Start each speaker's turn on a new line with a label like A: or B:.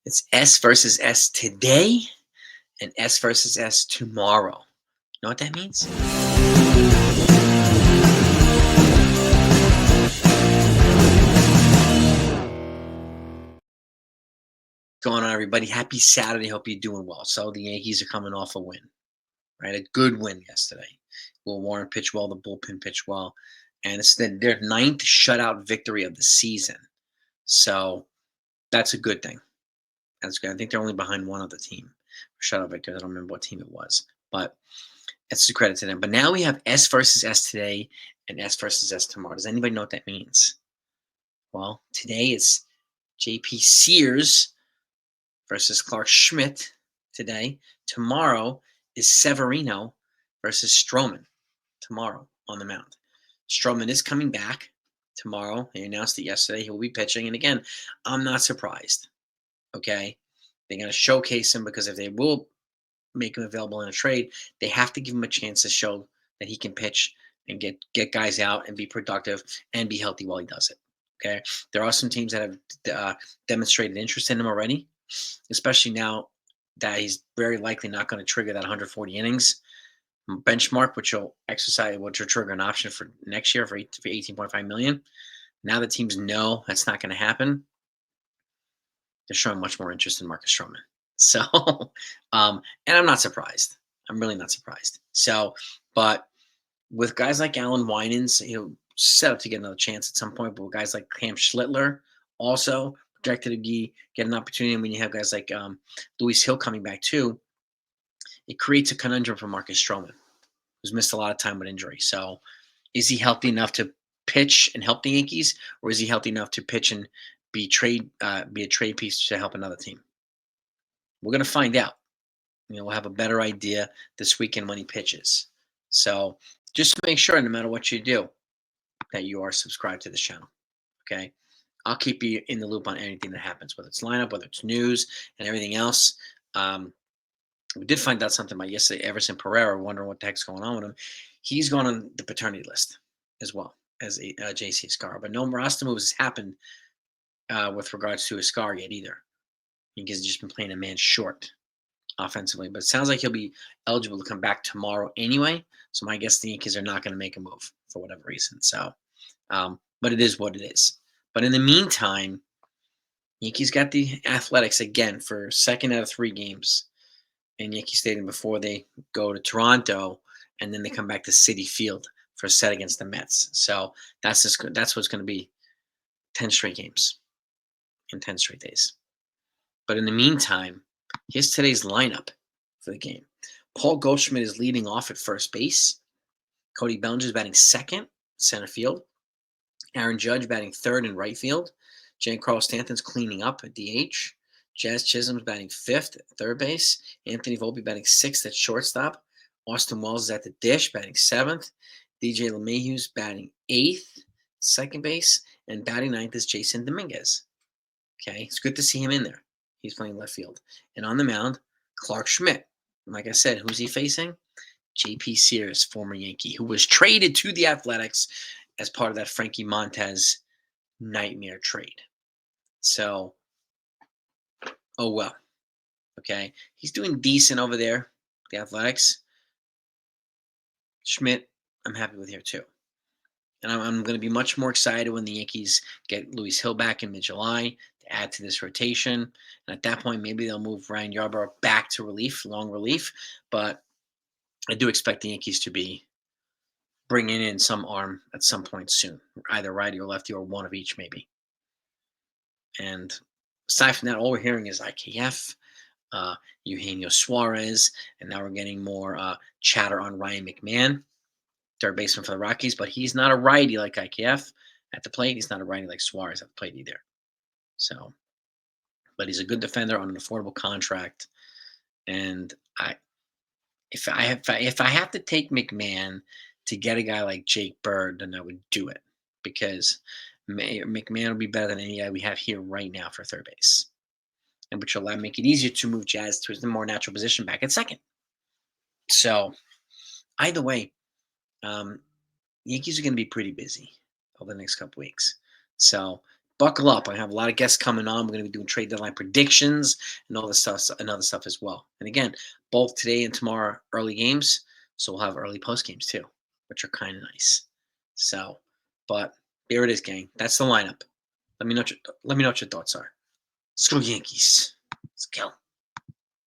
A: It's S versus S today and S versus S tomorrow. You know what that means? What's going on, everybody? Happy Saturday. Hope you're doing well. So the Yankees are coming off a win, right? A good win yesterday. Will Warren pitched well, the bullpen pitched well, and it's their ninth shutout victory of the season. So that's a good thing. That's good. I think they're only behind one other team for shutout victories. I don't remember what team it was, but it's a credit to them. But now we have S versus S today and S versus S tomorrow. Does anybody know what that means? Well, today it's JP Sears versus Clark Schmidt today. Tomorrow is Severino versus Strowman tomorrow on the mound. Strowman is coming back tomorrow. They announced it yesterday. He will be pitching. And again, I'm not surprised. Okay. They're going to showcase him because if they will make him available in a trade, they have to give him a chance to show that he can pitch and get guys out and be productive and be healthy while he does it. Okay. There are some teams that have demonstrated interest in him already, especially now that he's very likely not going to trigger that 140 innings benchmark, which will exercise, which will trigger an option for next year for 18.5 million. Now the teams know that's not going to happen. They're showing much more interest in Marcus Stroman. So, and I'm not surprised. I'm really not surprised. So, but with guys like Alan Winans, he'll set up to get another chance at some point. But with guys like Cam Schlittler, also projected to get an opportunity. And when you have guys like Luis Hill coming back too, it creates a conundrum for Marcus Stroman, who's missed a lot of time with injury. So, is he healthy enough to pitch and help the Yankees, or is he healthy enough to pitch and be a trade piece to help another team? We're gonna find out. We'll have a better idea this weekend when he pitches. So just make sure, no matter what you do, that you are subscribed to this channel. Okay. I'll keep you in the loop on anything that happens, whether it's lineup, whether it's news, and everything else. Um, we did find out something about yesterday. Everson Pereira, wondering what the heck's going on with him. He's gone on the paternity list as well as JC Escar, but no roster moves has happened with regards to Escar yet either. Because he's just been playing a man short offensively. But it sounds like he'll be eligible to come back tomorrow anyway. So my guess the Yankees are not going to make a move for whatever reason. So, but it is what it is. But in the meantime, Yankees got the Athletics again for second out of 3 games in Yankee Stadium before they go to Toronto, and then they come back to Citi Field for a set against the Mets. So that's what's going to be 10 straight games in 10 straight days. But in the meantime, here's today's lineup for the game. Paul Goldschmidt is leading off at first base. Cody Bellinger is batting second, center field. Aaron Judge batting third in right field. Giancarlo Stanton's cleaning up at DH. Jazz Chisholm's batting fifth at third base. Anthony Volpe batting sixth at shortstop. Austin Wells is at the dish, batting seventh. DJ LeMahieu's batting eighth, second base. And batting ninth is Jason Dominguez. Okay, it's good to see him in there. He's playing left field. And on the mound, Clark Schmidt. And like I said, who's he facing? JP Sears, former Yankee, who was traded to the Athletics as part of that Frankie Montez nightmare trade. So, oh well. Okay. He's doing decent over there, the Athletics. Schmidt, I'm happy with here too. And I'm going to be much more excited when the Yankees get Luis Hill back in mid-July to add to this rotation. And at that point, maybe they'll move Ryan Yarbrough back to relief, long relief. But I do expect the Yankees to be bringing in some arm at some point soon, either righty or lefty or one of each maybe. And aside from that, all we're hearing is IKF, Eugenio Suarez, and now we're getting more chatter on Ryan McMahon, third baseman for the Rockies, but he's not a righty like IKF at the plate. He's not a righty like Suarez at the plate either. So, but he's a good defender on an affordable contract. And if I have to take McMahon to get a guy like Jake Bird, then I would do it because McMahon will be better than any guy we have here right now for third base, and which will make it easier to move Jazz to his more natural position back at second. So, either way, Yankees are going to be pretty busy over the next couple weeks. So buckle up. I have a lot of guests coming on. We're going to be doing trade deadline predictions and all this stuff and other stuff as well. And again, both today and tomorrow early games, so we'll have early post games too, which are kind of nice. So, but here it is, gang. That's the lineup. Let me know what your thoughts are. Let's go Yankees. Let's go.